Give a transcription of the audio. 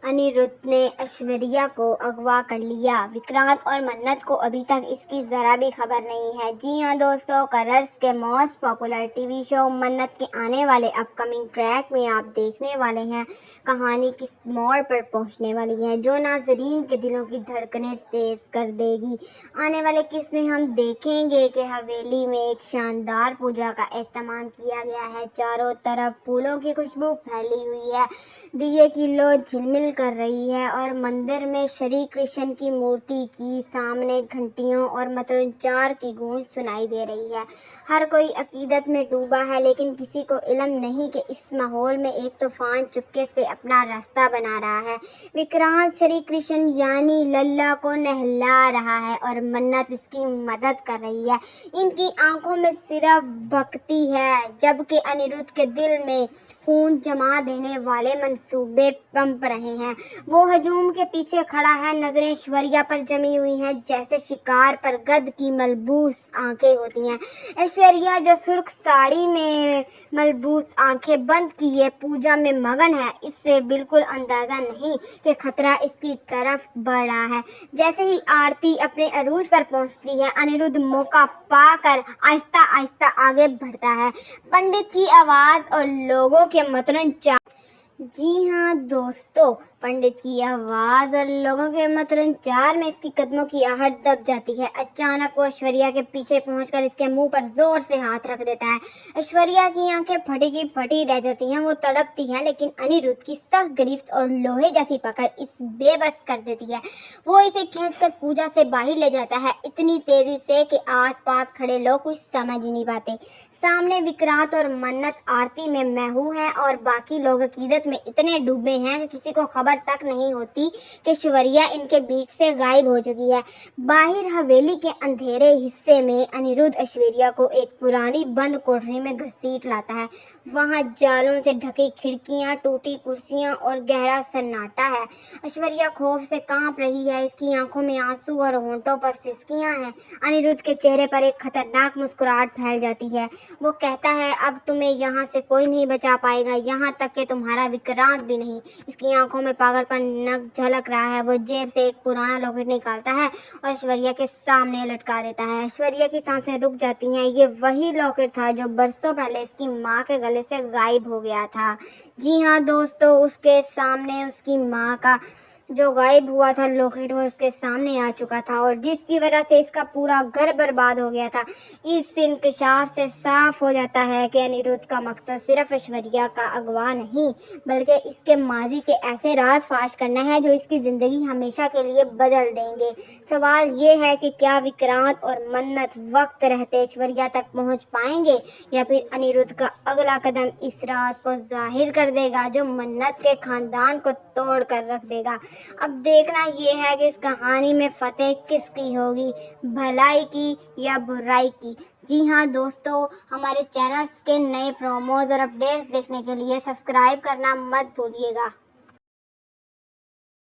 अनिरुद्ध ने ऐश्वर्या को अगवा कर लिया। विक्रांत और मन्नत को अभी तक इसकी जरा भी खबर नहीं है। जी हाँ दोस्तों, कलर्स के मोस्ट पॉपुलर टीवी शो मन्नत के आने वाले अपकमिंग ट्रैक में आप देखने वाले हैं कहानी किस मोड़ पर पहुंचने वाली है जो नाजरीन के दिलों की धड़कनें तेज कर देगी। आने वाले किस में हम देखेंगे कि हवेली में एक शानदार पूजा का एहतमाम किया गया है। चारों तरफ फूलों की खुशबू फैली हुई है, दिए की लो झिलमिल कर रही है और मंदिर में श्री कृष्ण की मूर्ति की सामने घंटियों और मंत्रोच्चार की गूंज सुनाई दे रही है। हर कोई अकीदत में डूबा है, लेकिन किसी को इल्म नहीं कि इस माहौल में एक तूफान चुपके से अपना रास्ता बना रहा है। विक्रांत श्री कृष्ण यानी लल्ला को नहला रहा है और मन्नत इसकी मदद कर रही है। इनकी आंखों में सिर्फ भक्ति है, जबकि अनिरुद्ध के दिल में खून जमा देने वाले मंसूबे पंप रहे हैं। वो हजूम के पीछे खड़ा है, नजरें ऐश्वर्या पर जमी हुई हैं जैसे शिकार पर गध की मलबूस आंखें होती हैं। ऐश्वर्या जो सुर्ख साड़ी में मलबूस आंखें बंद किए पूजा में मगन है, इससे बिल्कुल अंदाजा नहीं कि खतरा इसकी तरफ बढ़ रहा है। जैसे ही आरती अपने अरूज पर पहुंचती है, अनिरुद्ध मौका पाकर आहिस्ता आहिस्ता आगे बढ़ता है। पंडित की आवाज और लोगों के मंत्रोच्चार, जी हाँ दोस्तों, पंडित की आवाज और लोगों के मंत्रोच्चार में इसकी कदमों की आहट दब जाती है। अचानक वो ऐश्वर्या के पीछे पहुंचकर इसके मुंह पर जोर से हाथ रख देता है। ऐश्वर्या की आंखें फटी की फटी रह जाती हैं, वो तड़पती है, लेकिन अनिरुद्ध की सख्त गिरफ्त और लोहे जैसी पकड़ इस बेबस कर देती है। वो इसे खींचकर पूजा से बाहर ले जाता है, इतनी तेजी से कि आसपास खड़े लोग कुछ समझ ही नहीं पाते। सामने विक्रांत और मन्नत आरती में महू हैं और बाकी लोग अकीदत में इतने डूबे हैं कि किसी को खबर तक नहीं होती कि ऐश्वर्या इनके बीच से गायब हो चुकी है। बाहर हवेली के अंधेरे हिस्से में अनिरुद्ध ऐश्वर्या को एक पुरानी बंद कोठरी में घसीट लाता है। वहां जालों से ढकी खिड़कियां, टूटी कुर्सियां और गहरा सन्नाटा है। ऐश्वर्या खौफ से कांप रही है, इसकी आंखों में आंसू और होंठों पर सिसकियां हैं। अनिरुद्ध के चेहरे पर एक खतरनाक मुस्कुराहट फैल जाती है। वो कहता है, अब तुम्हें यहाँ से कोई नहीं बचा पाएगा, यहाँ तक कि तुम्हारा विक्रांत भी नहीं। इसकी आंखों में पागलपन झलक रहा है। वो जेब से एक पुराना लॉकेट निकालता है और ऐश्वर्या के सामने लटका देता है। ऐश्वर्या की सांसें रुक जाती हैं। ये वही लॉकेट था जो बरसों पहले इसकी माँ के गले से गायब हो गया था। जी हाँ दोस्तों, उसके सामने उसकी माँ का जो गायब हुआ था लॉकेट, वो उसके सामने आ चुका था और जिसकी वजह से इसका पूरा घर बर्बाद हो गया था। इस इंकशाफ से साफ हो जाता है कि अनिरुद्ध का मकसद सिर्फ ऐश्वर्या का अगवा नहीं, बल्कि इसके माजी के ऐसे राज फाश करना है जो इसकी ज़िंदगी हमेशा के लिए बदल देंगे। सवाल ये है कि क्या विक्रांत और मन्नत वक्त रहते ऐश्वर्या तक पहुंच पाएंगे या फिर अनिरुद्ध का अगला कदम इस राज को जाहिर कर देगा जो मन्नत के खानदान को तोड़ कर रख देगा। अब देखना ये है कि इस कहानी में फतेह किसकी होगी, भलाई की या बुराई की। जी हाँ दोस्तों, हमारे चैनल्स के नए प्रोमोज और अपडेट्स देखने के लिए सब्सक्राइब करना मत भूलिएगा।